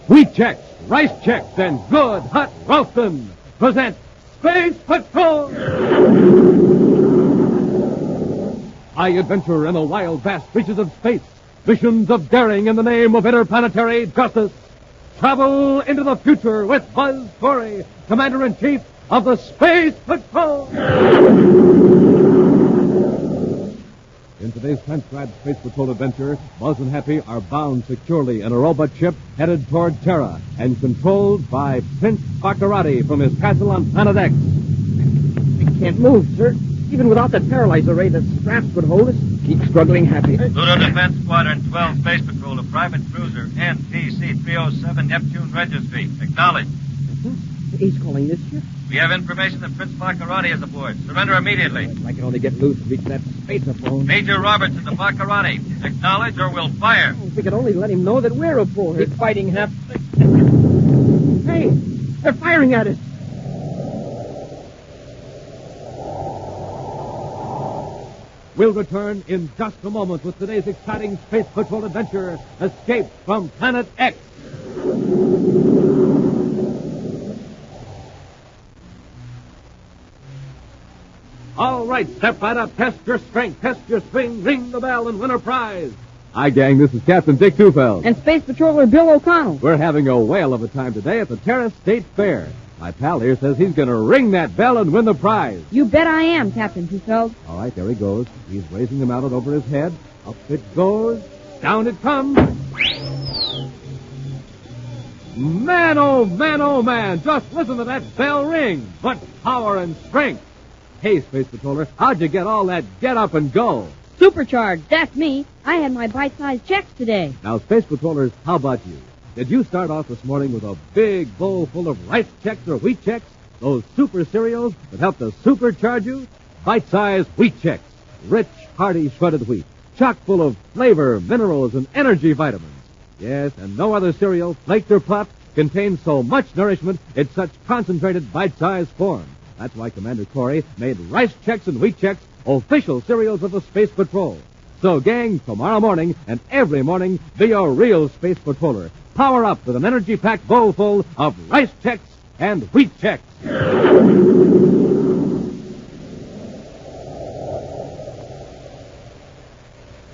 Wheat Chex, Rice Chex, and Good Hot Roastin' present Space Patrol! High adventure in the wild, vast reaches of space. Missions of daring in the name of interplanetary justice. Travel into the future with Buzz Corey, Commander-in-Chief of the Space Patrol! In today's transcribed Space Patrol adventure, Buzz and Happy are bound securely in a robot ship headed toward Terra and controlled by Prince Baccarati from his castle on Planet X. I can't move, sir. Even without the paralyzer ray, the straps would hold us. Keep struggling, Happy. Pluto Defense Squadron 12 Space Patrol, a private cruiser, NPC-307, Neptune Registry. Acknowledge. He's calling this ship. We have information that Prince Baccarati is aboard. Surrender immediately. If I can only get loose and reach that spacer-phone. Major Robertson to Baccarati. Acknowledge or we'll fire. Oh, if we could only let him know that we're aboard. Keep fighting, Hap. Hey, they're firing at us. We'll return in just a moment with today's exciting Space Patrol adventure, Escape from Planet X. All right, step right up, test your strength, test your swing, ring the bell, and win a prize. Hi, gang, this is Captain Dick Tufeld. And Space Patroller Bill O'Connell. We're having a whale of a time today at the Terra State Fair. My pal here says he's going to ring that bell and win the prize. You bet I am, Captain Tufeld. All right, there he goes. He's raising the mallet over his head. Up it goes. Down it comes. Man, oh man, oh man. Just listen to that bell ring. What power and strength. Hey, Space Patroller, how'd you get all that get up and go? Supercharged, that's me. I had my bite-sized checks today. Now, Space Patrollers, how about you? Did you start off this morning with a big bowl full of Rice Chex or Wheat Chex? Those super cereals that help to supercharge you? Bite-sized Wheat Chex. Rich, hearty shredded wheat. Chock full of flavor, minerals, and energy vitamins. Yes, and no other cereal, flaked or puffed, contains so much nourishment in such concentrated bite-sized form. That's why Commander Corey made Rice Chex and Wheat Chex official cereals of the Space Patrol. So, gang, tomorrow morning and every morning, be a real Space Patroller. Power up with an energy-packed bowl full of Rice Chex and Wheat Chex.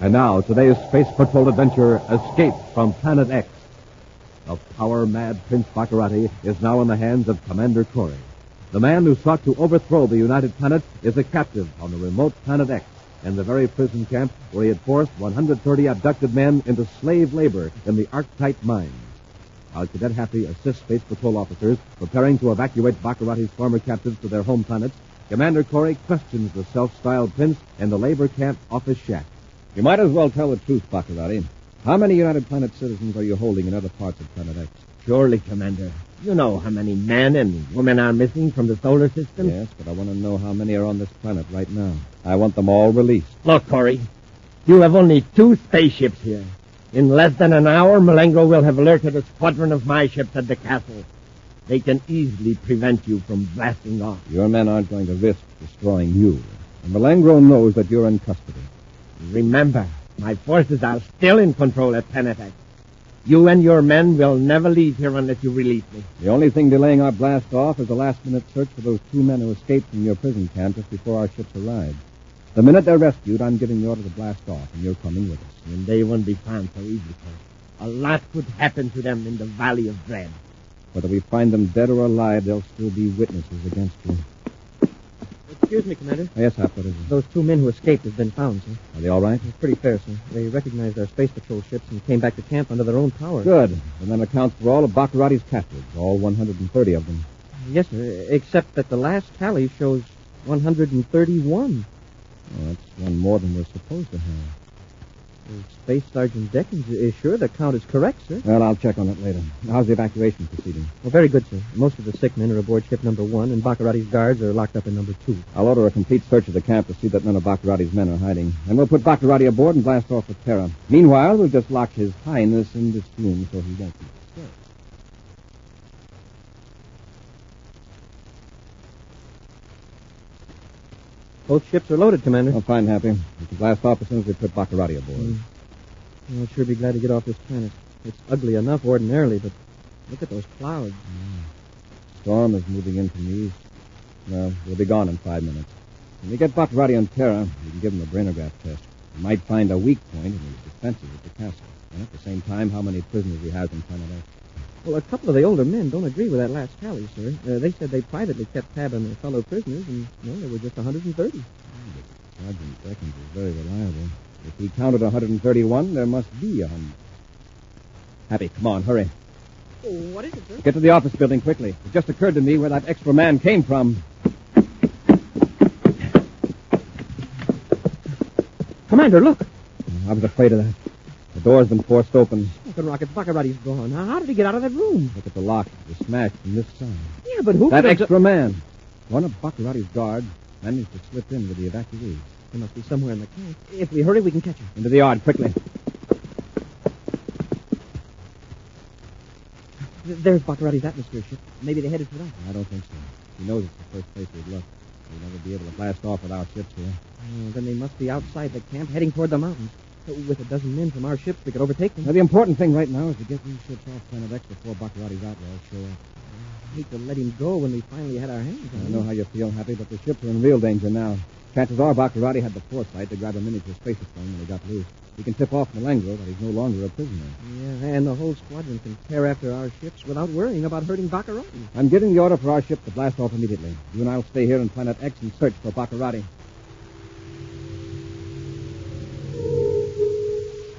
And now, today's Space Patrol adventure, Escape from Planet X. The power-mad Prince Baccarati is now in the hands of Commander Corey. The man who sought to overthrow the United Planet is a captive on the remote Planet X, in the very prison camp where he had forced 130 abducted men into slave labor in the Arctite mines. While Cadet Happy assists Space Patrol officers preparing to evacuate Baccarati's former captives to their home planets, Commander Corey questions the self-styled prince in the labor camp office shack. You might as well tell the truth, Baccarati. How many United Planet citizens are you holding in other parts of Planet X? Surely, Commander. You know how many men and women are missing from the solar system? Yes, but I want to know how many are on this planet right now. I want them all released. Look, Corey, you have only 2 spaceships here. In less than an hour, Malengro will have alerted a squadron of my ships at the castle. They can easily prevent you from blasting off. Your men aren't going to risk destroying you. And Malengro knows that you're in custody. Remember, my forces are still in control at Planet X. You and your men will never leave here unless you release me. The only thing delaying our blast off is a last-minute search for those 2 men who escaped from your prison camp just before our ships arrived. The minute they're rescued, I'm giving the order to blast off, and you're coming with us. And they won't be found so easily, Corey. A lot could happen to them in the Valley of Dread. Whether we find them dead or alive, they'll still be witnesses against you. Excuse me, Commander. Yes, Hap, what is it? Those 2 men who escaped have been found, sir. Are they all right? It's pretty fair, sir. They recognized our Space Patrol ships and came back to camp under their own power. Good. And that accounts for all of Baccarati's captives, all 130 of them. Yes, sir, except that the last tally shows 131. Oh, that's one more than we're supposed to have. Space Sergeant Deckins is sure the count is correct, sir. Well, I'll check on it later. How's the evacuation proceeding? Well, very good, sir. Most of the sick men are aboard ship number 1, and Baccarati's guards are locked up in number 2. I'll order a complete search of the camp to see that none of Baccarati's men are hiding. And we'll put Baccarati aboard and blast off with Terra. Meanwhile, we'll just lock his highness in this room so he won't be disturbed. Both ships are loaded, Commander. Oh, fine, Happy. We can blast off as soon as we put Baccarati aboard. I'll sure be glad to get off this planet. It's ugly enough ordinarily, but Look at those clouds. Storm is moving in from the east. Well, we'll be gone in 5 minutes. When we get Baccarati on Terra, we can give him a brainograph test. We might find a weak point in his defenses at the castle. And at the same time, how many prisoners he has in Planet X. Well, a couple of the older men don't agree with that last tally, sir. They said they privately kept tab on their fellow prisoners, and, there were just 130. Sergeant Beckins is very reliable. If he counted 131, there must be 100. Happy, come on, hurry. Oh, what is it, sir? Get to the office building quickly. It just occurred to me where that extra man came from. Commander, look. I was afraid of that. The door's been forced open. Smoking rockets, Baccarati's gone. How did he get out of that room? Look at the lock. It was smashed from this side. Yeah, but who That could have... extra man. One of Baccarati's guards managed to slip in with the evacuees. He must be somewhere in the camp. If we hurry, we can catch him. Into the yard, quickly. There's Baccarati's atmosphere ship. Maybe they headed for that. I don't think so. He knows it's the first place we'd look. We'll never be able to blast off with our ships here. Then they must be outside the camp, heading toward the mountains. With a dozen men from our ships, we could overtake them. Now, the important thing right now is to get these ships off Planet X before Baccarati's outlaws show up. I hate to let him go when we finally had our hands on I him. know how you feel, Happy, but the ships are in real danger now. Chances are Baccarati had the foresight to grab a miniature spacer phone when he got loose. He can tip off Malengo that he's no longer a prisoner. Yeah, and the whole squadron can tear after our ships without worrying about hurting Baccarati. I'm giving the order for our ship to blast off immediately. You and I'll stay here in Planet X and search for Baccarati.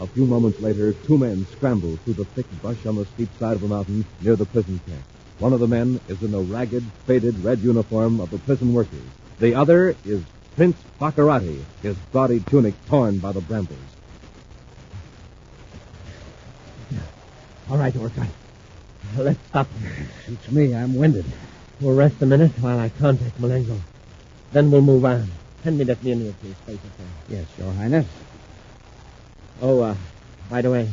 A few moments later, two men scramble through the thick brush on the steep side of the mountain near the prison camp. One of the men is in the ragged, faded red uniform of the prison workers. The other is Prince Baccarati, his gaudy tunic torn by the brambles. All right, Orca. Let's stop. Suits me. I'm winded. We'll rest a minute while I contact Malengo. Then we'll move on. Send me that miniature spacer phone. Yes, Your Highness. Oh, by the way,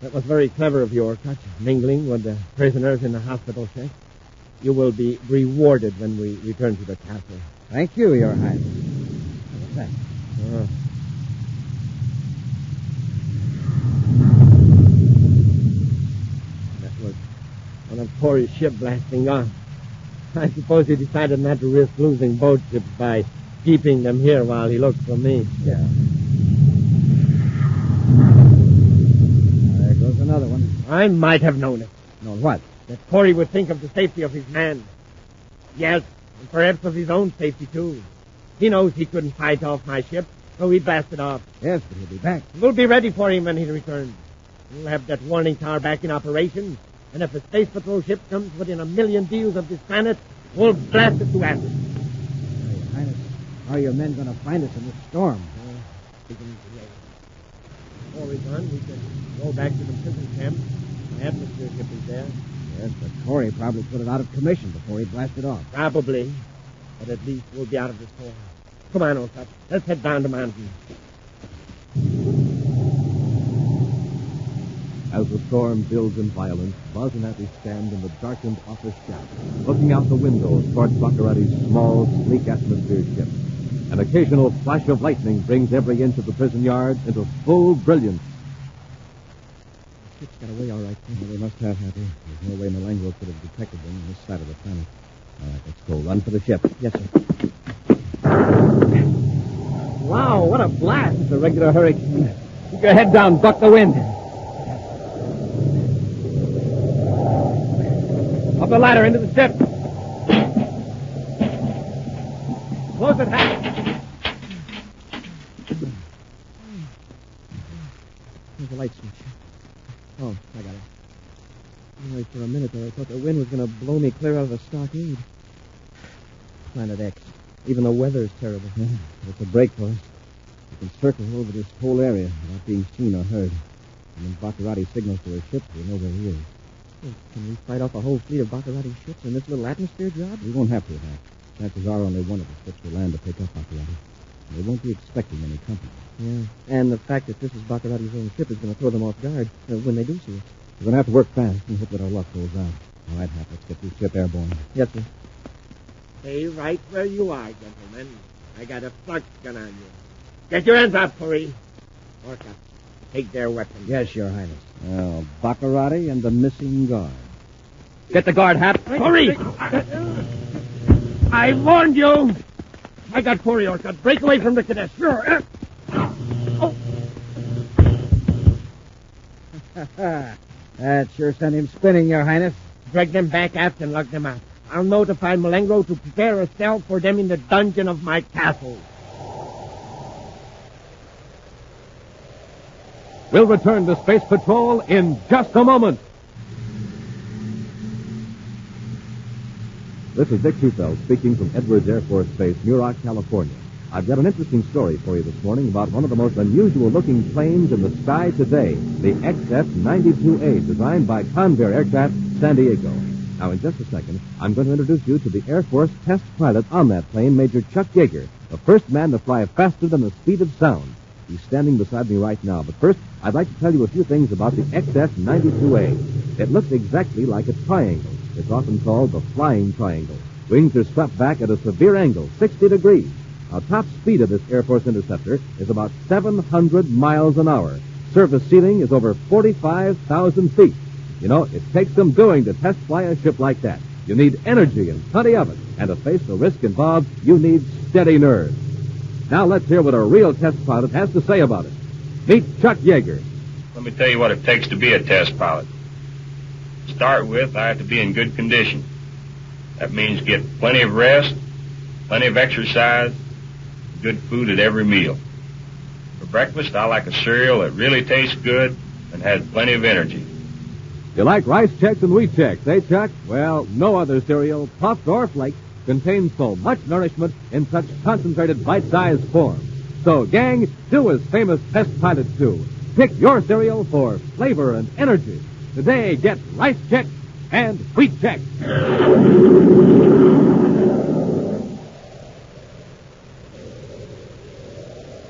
that was very clever of you, Orcutt, mingling with the prisoners in the hospital check. You will be rewarded when we return to the castle. Thank you, Your Highness. What's that? Oh. That was one of Corey's ship blasting off. I suppose he decided not to risk losing both ships by keeping them here while he looked for me. Yeah. There goes another one. I might have known it. No, what? That Corey would think of the safety of his man. Yes, and perhaps of his own safety, too. He knows he couldn't fight off my ship, so he blasted off. Yes, but he'll be back. We'll be ready for him when he returns. We'll have that warning tower back in operation, and if a space patrol ship comes within 1,000,000 deals of this planet, we'll blast it to atoms. Your Highness, how are your men going to find us in this storm? Before we run, we can go back to the prison camp. The atmosphere ship is there. Yes, but Corey probably put it out of commission before he blasted off. Probably. But at least we'll be out of this hole. Come on, old top. Let's head down the mountain. As the storm builds in violence, Buzz and Happy stand in the darkened office shaft, looking out the window toward Baccarati's small, sleek atmosphere ship. An occasional flash of lightning brings every inch of the prison yard into full brilliance. The ship's got away all right. Well, they must have, Happy. There's no way Malengo could have detected them on this side of the planet. All right, let's go. Run for the ship. Yes, sir. Wow, what a blast. It's a regular hurricane. Keep your head down. Buck the wind. Up the ladder into the ship. Close it, Happy. There's the light switch. Oh, I got it. Only for a minute there, I thought the wind was going to blow me clear out of the stockade. Planet X. Even the weather's terrible. Yeah, it's a break for us. We can circle over this whole area without being seen or heard. And when Baccarati signals to his ship, we'll know where he is. Well, can we fight off a whole fleet of Baccarati ships in this little atmosphere job? We won't have to attack. Chances are only one of the ships will land to pick up Baccarati. They won't be expecting any company. Yeah. And the fact that this is Baccarati's own ship is going to throw them off guard when they do see it. We're going to have to work fast and hope that our luck goes out. All right, Hap, let's get this ship airborne. Yes, sir. Stay right where you are, gentlemen. I got a flux gun on you. Get your hands up, Corey. Orca, take their weapons. Yes, Your Highness. Oh, Baccarati and the missing guard. Get the guard hat. Hurry! I warned you! I got Corey Orcutt. Break away from the cadet. Sure. That sure sent him spinning, Your Highness. Drag them back aft and lug them out. I'll notify Malengro to prepare a cell for them in the dungeon of my castle. We'll return to Space Patrol in just a moment. This is Dick Shufeld speaking from Edwards Air Force Base, Muroc, California. I've got an interesting story for you this morning about one of the most unusual-looking planes in the sky today, the XF-92A, designed by Convair Aircraft, San Diego. Now, in just a second, I'm going to introduce you to the Air Force test pilot on that plane, Major Chuck Yeager, the first man to fly faster than the speed of sound. He's standing beside me right now. But first, I'd like to tell you a few things about the XF-92A. It looks exactly like a triangle. It's often called the flying triangle. Wings are swept back at a severe angle, 60 degrees. Now, top speed of this Air Force interceptor is about 700 miles an hour. Surface ceiling is over 45,000 feet. You know, it takes some doing to test fly a ship like that. You need energy and plenty of it. And to face the risk involved, you need steady nerves. Now let's hear what a real test pilot has to say about it. Meet Chuck Yeager. Let me tell you what it takes to be a test pilot. To start with, I have to be in good condition. That means get plenty of rest, plenty of exercise, good food at every meal. For breakfast, I like a cereal that really tastes good and has plenty of energy. You like Rice Chex and Wheat Chex, eh, Chuck? Well, no other cereal, puffed or flaked, contains so much nourishment in such concentrated bite-sized form. So, gang, do as famous test pilots do. Pick your cereal for flavor and energy. Today, get Rice Chex and Wheat Chex.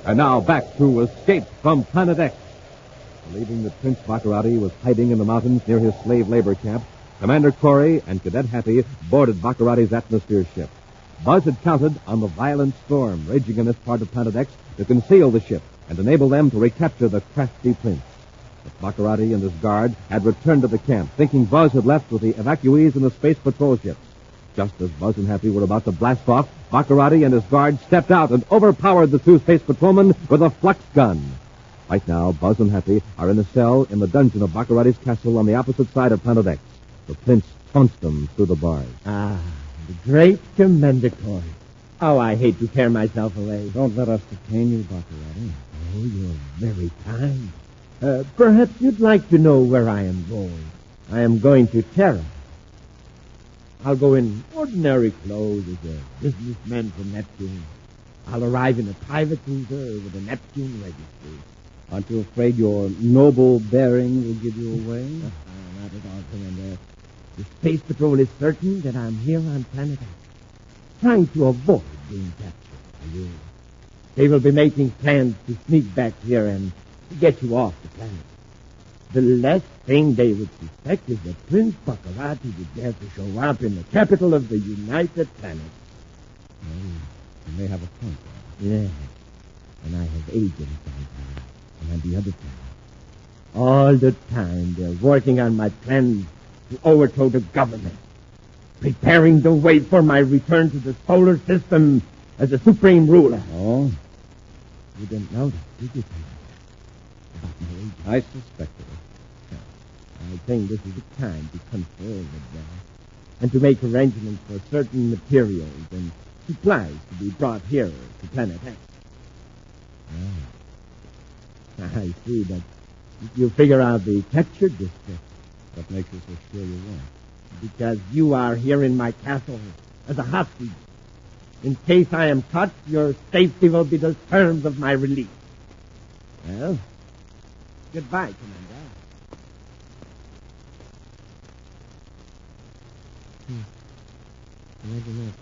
And now back to Escape from Planet X. Believing that Prince Baccarati was hiding in the mountains near his slave labor camp, Commander Corey and Cadet Happy boarded Baccarati's atmosphere ship. Buzz had counted on the violent storm raging in this part of Planet X to conceal the ship and enable them to recapture the crafty prince. But Baccarati and his guard had returned to the camp, thinking Buzz had left with the evacuees and the space patrol ships. Just as Buzz and Happy were about to blast off, Baccarati and his guard stepped out and overpowered the two space patrolmen with a flux gun. Right now, Buzz and Happy are in a cell in the dungeon of Baccarati's castle on the opposite side of Planet X. The prince taunts them through the bars. Ah, the great Commander Corey. Oh, I hate to tear myself away. Don't let us detain you, Baccarati. Oh, you're very kind. Perhaps you'd like to know where I am going. I am going to Terra. I'll go in ordinary clothes as a businessman from Neptune. I'll arrive in a private cruiser with a Neptune registry. Aren't you afraid your noble bearing will give you away? Not at all, Commander. The Space Patrol is certain that I'm here on Planet X, trying to avoid being captured by you. They will be making plans to sneak back here and to get you off the planet. The last thing they would suspect is that Prince Baccarati would dare to show up in the capital of the United Planets. Well, you may have a point there. Yes, and I have agents on Terra and on the other planet. All the time they're working on my plans to overthrow the government, preparing the way for my return to the solar system as a supreme ruler. Oh? You didn't know that, did you, Commander? About my agent. I suspected it. I think this is the time to confer with them and to make arrangements for certain materials and supplies to be brought here to Planet X. Oh. I see that you figure out the captured district. What makes you so sure you won't? Because you are here in my castle as a hostage. In case I am caught, your safety will be the terms of my release. Well, goodbye, Commander. Imagine that.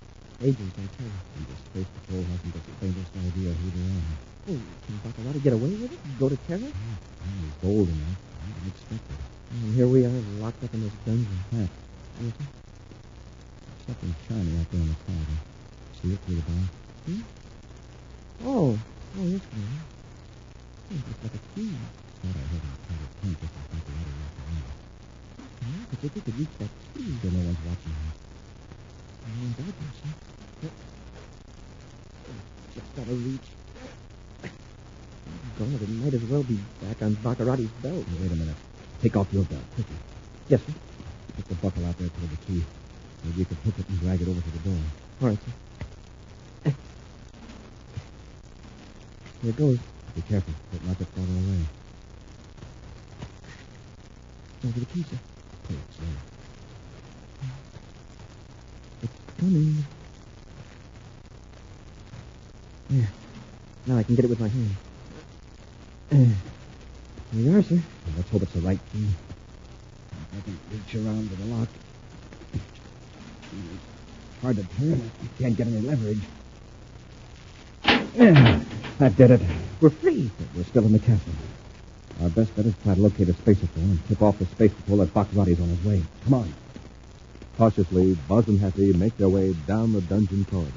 Agents on Terra. And the Space Patrol hasn't the faintest idea who they are. Oh, can Baccarati get away with it? Go to Terra? He's bold enough. I didn't expect it. And here we are, locked up in this dungeon. Pat, Yes, sir? there's something shiny out there in the corridor. See it through the bar? Oh, yes, sir. It's like a key. Thought I heard him try to point this at Baccarati right away. It's if you could reach that tree. Sure no one's watching her. No one's out there, sir. Just gotta reach. God, it might as well be back on Baccarati's belt. Wait a minute. Take off your belt, quickly. Yes, sir. Put the buckle out there toward the key. Maybe you could hook it and drag it over to the door. All right, sir. Here it goes. Be careful. Don't knock it farther away. Over the key, sir. Pull it slowly. It's coming. There. Now I can get it with my hand. Here you are, sir. Well, let's hope it's the right key. If I can reach around to the lock. It's hard to turn. You can't get any leverage. Yeah, that did it. We're free. But we're still in the castle. Our best bet is to try to locate a space patrol and tip off the space patrol that Baccarati's on his way. Come on. Cautiously, Buzz and Hattie make their way down the dungeon corridor.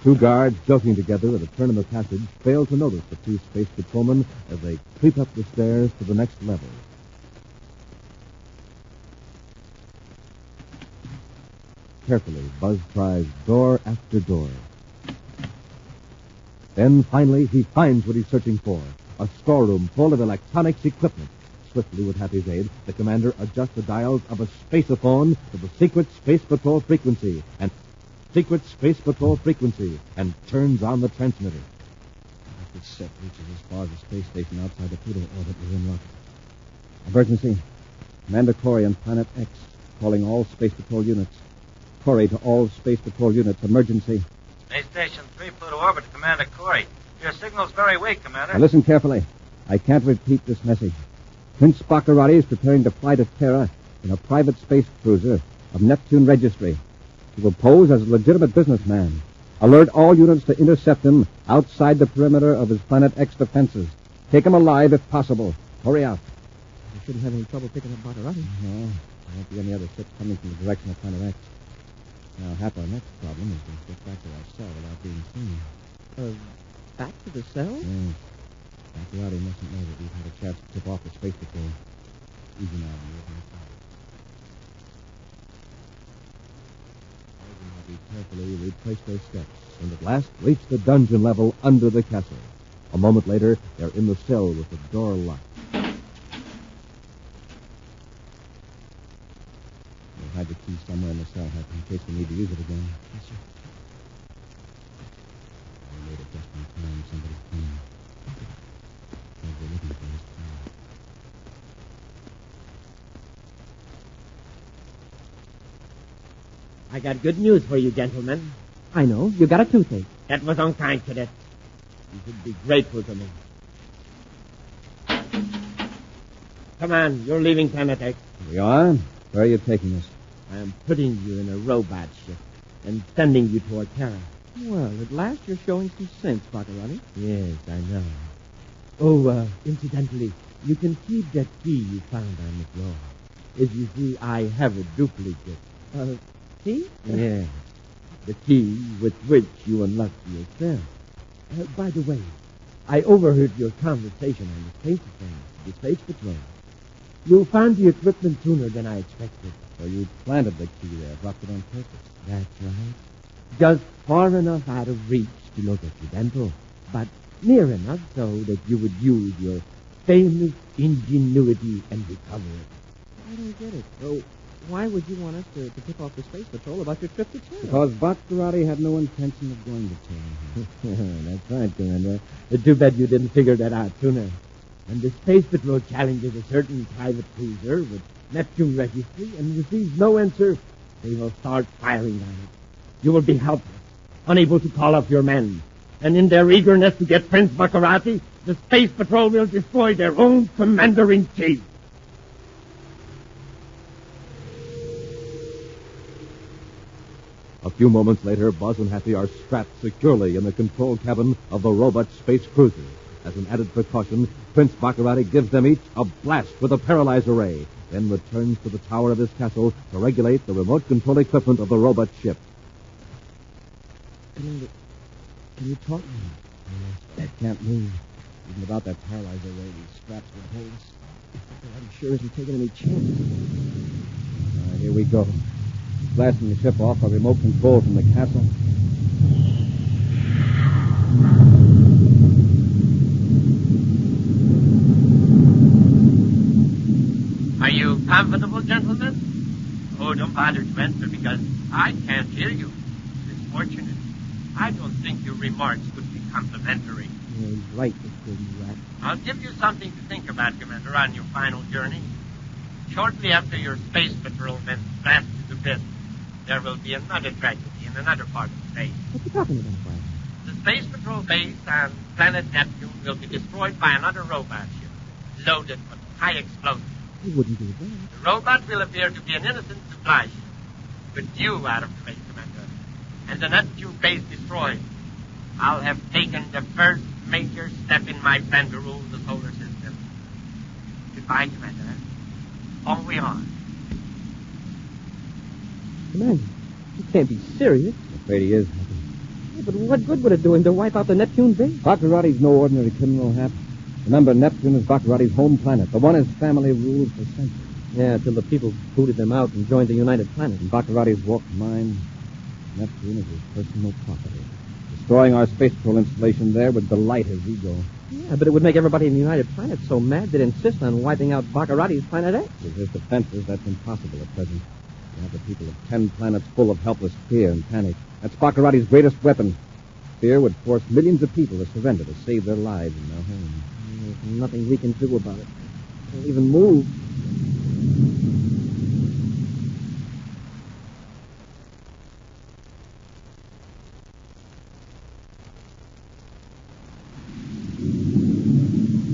Two guards, joking together at a turn in the passage, fail to notice the two space patrolmen as they creep up the stairs to the next level. Carefully, Buzz tries door after door. Then, finally, he finds what he's searching for, a storeroom full of electronics equipment. Swiftly, with Happy's aid, the commander adjusts the dials of a spaceophone to the secret Space Patrol frequency, and turns on the transmitter. If this set reaches as far as the space station outside the Pluto orbit, we're in luck. Emergency. Commander Corey on Planet X, calling all Space Patrol units. Corey to all Space Patrol units. Emergency. Space Station 3, Pluto orbit, Commander Corey. Your signal's very weak, Commander. Now listen carefully. I can't repeat this message. Prince Baccarati is preparing to fly to Terra in a private space cruiser of Neptune Registry. He will pose as a legitimate businessman. Alert all units to intercept him outside the perimeter of his Planet X defenses. Take him alive if possible. Hurry up. We shouldn't have any trouble picking up Baccarati. No, there won't be any other ships coming from the direction of Planet X. Now, half our next problem is to get back to our cell without being seen. Back to the cell? Yes. Baccarati mustn't know that we've had a chance to tip off the space patrol. Easy now, you're on the side. Carefully retrace their steps, and at last reach the dungeon level under the castle. A moment later, they're in the cell with the door locked. We'll hide the key somewhere in the cell, Happy, in case we need to use it again. Yes, sir. I made it just in time. Somebody came. We're looking for his car. I got good news for you, gentlemen. I know. You got a toothache. That was unkind, cadet. You should be grateful to me. Come on, you're leaving Planet X. We are? Where are you taking us? I am putting you in a robot ship and sending you toward Terra. Well, at last you're showing some sense, Baccarati. Yes, I know. Oh, incidentally, you can keep that key you found on the floor. As you see, I have a duplicate. Key? Yes, the key with which you unlocked your cell. By the way, I overheard your conversation on the space phone, the space patrol. You found the equipment sooner than I expected. So you planted the key there, dropped it on purpose. That's right. Just far enough out of reach to look accidental, but near enough so that you would use your famous ingenuity and recover it. I don't get it. So, why would you want us to tip off the space patrol about your trip to Terra? Because Baccarati had no intention of going to Terra. That's right, Commander. It's too bad you didn't figure that out sooner. When the Space Patrol challenges a certain private cruiser with Neptune Registry and receives no answer, they will start firing on it. You will be helpless, unable to call up your men. And in their eagerness to get Prince Baccarati, the Space Patrol will destroy their own Commander-in-Chief. A few moments later, Buzz and Happy are strapped securely in the control cabin of the robot space cruiser. As an added precaution, Prince Baccarati gives them each a blast with a paralyzer ray, then returns to the tower of his castle to regulate the remote control equipment of the robot ship. Commander, can you talk? I can't move. Even without that paralyzer ray, these straps would hold us. He sure isn't taking any chances. Here we go. Blasting the ship off by remote control from the castle. Are you comfortable, gentlemen? Oh, don't bother to answer because I can't hear you. It's fortunate. I don't think your remarks would be complimentary. Yeah, he's right, Mr. Rat. I'll give you something to think about, Commander, on your final journey. Shortly after your space patrol men blast to the pit, there will be another tragedy in another part of space. What are you talking about, White? The space patrol base on planet Neptune will be destroyed by another robot ship, loaded with high explosives. He wouldn't do that. The robot will appear to be an innocent supply ship, with you out of the way, Commander, and the Neptune base destroyed. I'll have taken the first major step in my plan to rule the solar system. Goodbye, Commander. On we are. Commander, you can't be serious. I'm afraid he is. Yeah, but what good would it do him to wipe out the Neptune base? Baccarati's no ordinary criminal, Hap. Remember, Neptune is Baccarati's home planet, the one his family ruled for centuries. Yeah, till the people booted them out and joined the United Planet. In Baccarati's warped mind, Neptune is his personal property. Destroying our space patrol installation there would delight his ego. Yeah, but it would make everybody in the United Planet so mad they'd insist on wiping out Baccarati's Planet X. With his defenses, that's impossible at present. You have the people of 10 planets full of helpless fear and panic. That's Baccarati's greatest weapon. Fear would force millions of people to surrender to save their lives and their homes. There's nothing we can do about it. Can't even move.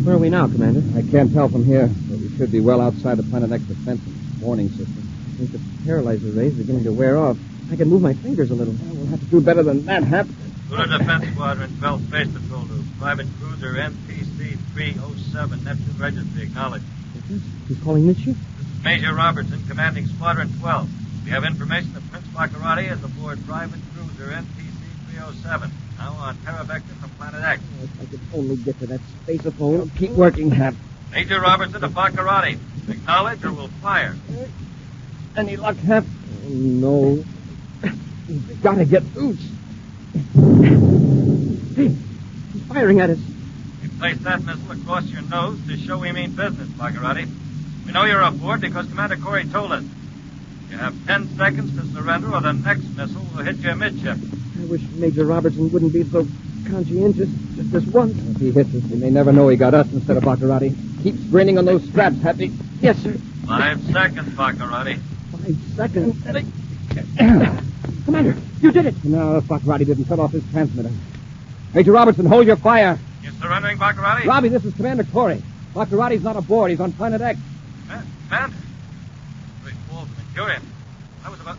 Where are we now, Commander? I can't tell from here, but we should be well outside the Planet X defense warning system. I think the paralyzer rays are beginning to wear off. I can move my fingers a little. We'll have to do better than that, Hap. Lunar Defense Squadron, 12 Space Patrol to Private Cruiser NPC 307, Neptune Registry, acknowledged. Who's calling this ship? This is Major Robertson, commanding Squadron 12. We have information that Prince Baccarati is aboard Private Cruiser NPC 307, now on Paravector from Planet X. Oh, if I could only get to that space-phone. Keep working, Hap. Major Robertson to Baccarati. Acknowledge or we'll fire. Any luck, Hap? Oh, no. We've got to get loose. Hey, he's firing at us. We placed that missile across your nose to show we mean business, Baccarati. We know you're aboard because Commander Corey told us. You have 10 seconds to surrender or the next missile will hit you amidship. I wish Major Robertson wouldn't be so conscientious. Just this once. If he hits us, he may never know he got us instead of Baccarati. Keep straining on those straps, Happy. Yes, sir. 5 seconds, Baccarati. 5 seconds. Commander, you did it. No, Baccarati didn't cut off his transmitter. Major Robertson, hold your fire. You surrendering, Baccarati? Robbie, this is Commander Corey. Baccarati's not aboard. He's on Planet X. Man. Great balls of Mercurian. I was about...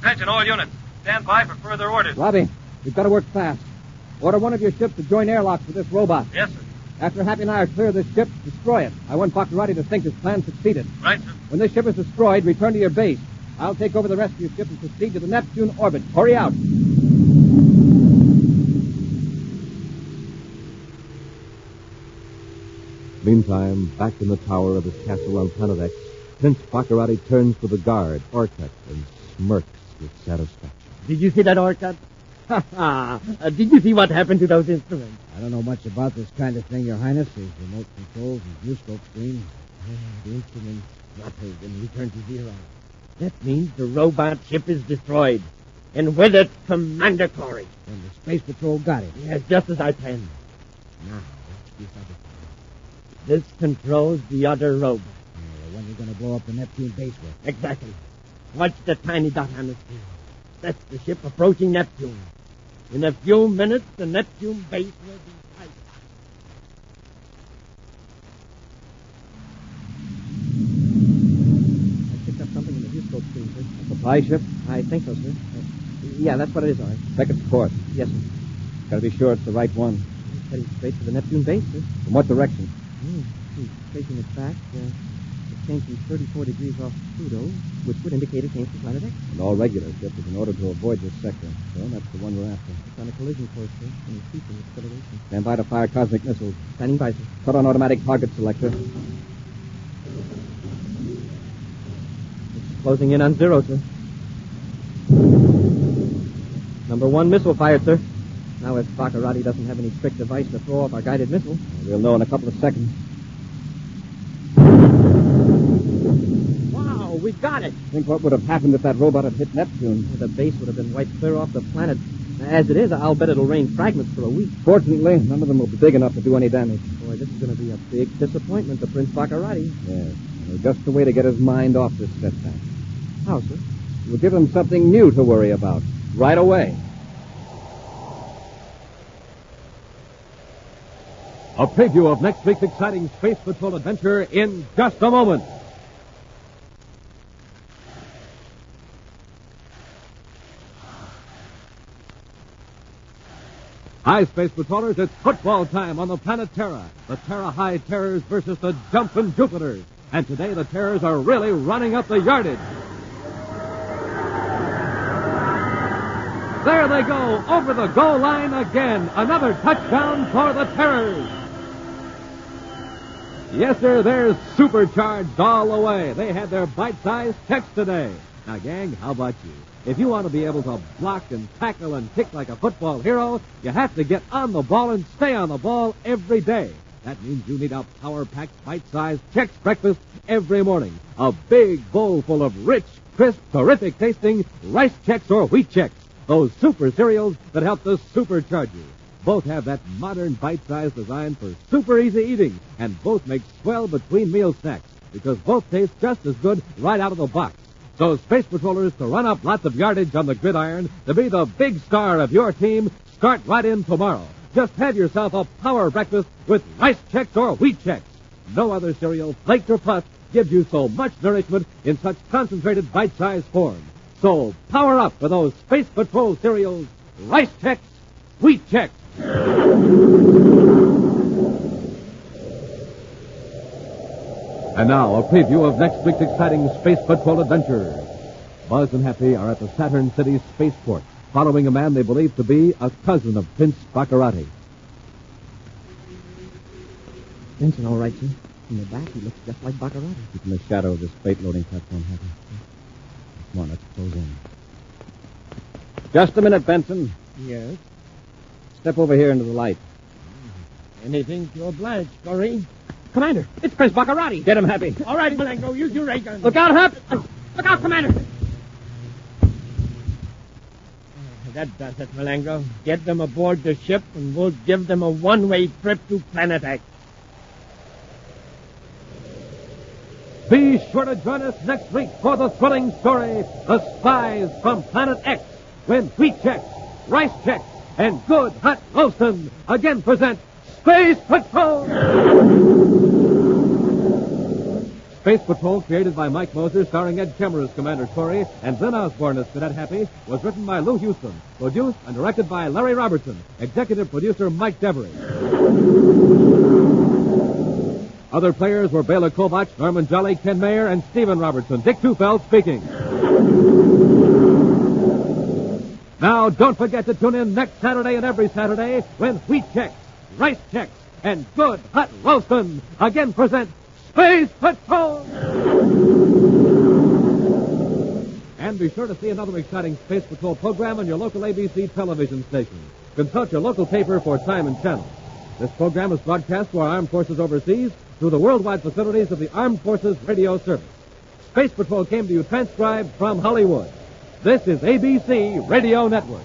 Attention, all units. Stand by for further orders. Robbie, we've got to work fast. Order one of your ships to join airlocks with this robot. Yes, sir. After Happy and I are clear of this ship, destroy it. I want Baccarati to think his plan succeeded. Right, sir. When this ship is destroyed, return to your base. I'll take over the rest of your ship and proceed to the Neptune orbit. Hurry out. Meantime, back in the tower of his castle on Planet X, Prince Baccarati turns to the guard, Orcut, and smirks with satisfaction. Did you see that, Orcut? Did you see what happened to those instruments? I don't know much about this kind of thing, Your Highness. There's remote controls and viewscope screen. The instruments fluttered and returned to zero. That means the robot ship is destroyed. And with it, Commander Corey. And the Space Patrol got it. Yes, just as I planned. Now, what's this other thing? This controls the other robot. The one you're going to blow up the Neptune base with. Exactly. Watch the tiny dot on the screen. That's the ship approaching Neptune. In a few minutes, the Neptune base will be tight. I picked up something in the viewscope screen, sir. Supply ship? I think so, sir. Yeah, that's what it is, all right. Check its course. Yes, sir. Gotta be sure it's the right one. It's heading straight to the Neptune base, sir. From what direction? He's tracing it back. It came from 34 degrees off Pluto, which would indicate it came from Planet X. And all regular ships in order to avoid this sector. So that's the one we're after. It's on a collision course, sir, and increasing acceleration. Stand by to fire cosmic missiles. Standing by, sir. Put on automatic target selector. closing in on 0, sir. Number 1 missile fired, sir. Now, if Baccarati doesn't have any trick device to throw off our guided missile... We'll know in a couple of seconds. Wow, we got it! Think what would have happened if that robot had hit Neptune. The base would have been wiped clear off the planet. As it is, I'll bet it'll rain fragments for a week. Fortunately, none of them will be big enough to do any damage. Boy, this is going to be a big disappointment to Prince Baccarati. Yes. Just the way to get his mind off this setback. How, sir? We'll give him something new to worry about. Right away. A preview of next week's exciting Space Patrol adventure in just a moment. Hi, Space Patrollers, it's football time on the planet Terra. The Terra High Terrors versus the Jumpin' Jupiters. And today the Terrors are really running up the yardage. There they go, over the goal line again. Another touchdown for the Terrors. Yes, sir, they're supercharged all the way. They had their bite-sized checks today. Now, gang, how about you? If you want to be able to block and tackle and kick like a football hero, you have to get on the ball and stay on the ball every day. That means you need a power-packed, bite-sized Chex breakfast every morning. A big bowl full of rich, crisp, terrific-tasting rice Chex or wheat Chex. Those super cereals that help to supercharge you. Both have that modern bite-sized design for super easy eating, and both make swell between-meal snacks because both taste just as good right out of the box. So, Space Patrollers, to run up lots of yardage on the gridiron, to be the big star of your team, start right in tomorrow. Just have yourself a power breakfast with rice Chex or wheat Chex. No other cereal, flaked or puffed, gives you so much nourishment in such concentrated bite-sized form. So, power up with those Space Patrol cereals, rice Chex, wheat Chex. And now, a preview of next week's exciting Space Patrol adventure. Buzz and Happy are at the Saturn City spaceport, following a man they believe to be a cousin of Prince Baccarati. Vincent, all right, sir. In the back, he looks just like Baccarati. Keep in the shadow of this freight loading platform, Happy. Come on, let's close in. Just a minute, Benson. Yes? Step over here into the light. Anything to oblige, Corey. Commander, it's Prince Baccarati. Get him, Happy. All right, Malenko, use your ray gun. Look out, Hap! Look out, Commander! That does it, Malenko. Get them aboard the ship, and we'll give them a one-way trip to Planet X. Be sure to join us next week for the thrilling story, The Spies from Planet X, when Wheat Chex, Rice Chex, and Good Hot Roastin' again present Space Patrol! Space Patrol, created by Mike Moser, starring Ed Kemmer as Commander Corey and Glenn Osborne as Cadet Happy, was written by Lou Houston, produced and directed by Larry Robertson, executive producer Mike Devery. Other players were Bela Kovach, Norman Jolly, Ken Mayer, and Stephen Robertson. Dick Tufeld speaking. Now, don't forget to tune in next Saturday and every Saturday when Wheat Chex, Rice Chex, and Good Hot Roastin' again present Space Patrol! And be sure to see another exciting Space Patrol program on your local ABC television station. Consult your local paper for time and channel. This program is broadcast to our armed forces overseas through the worldwide facilities of the Armed Forces Radio Service. Space Patrol came to you transcribed from Hollywood. This is ABC Radio Network.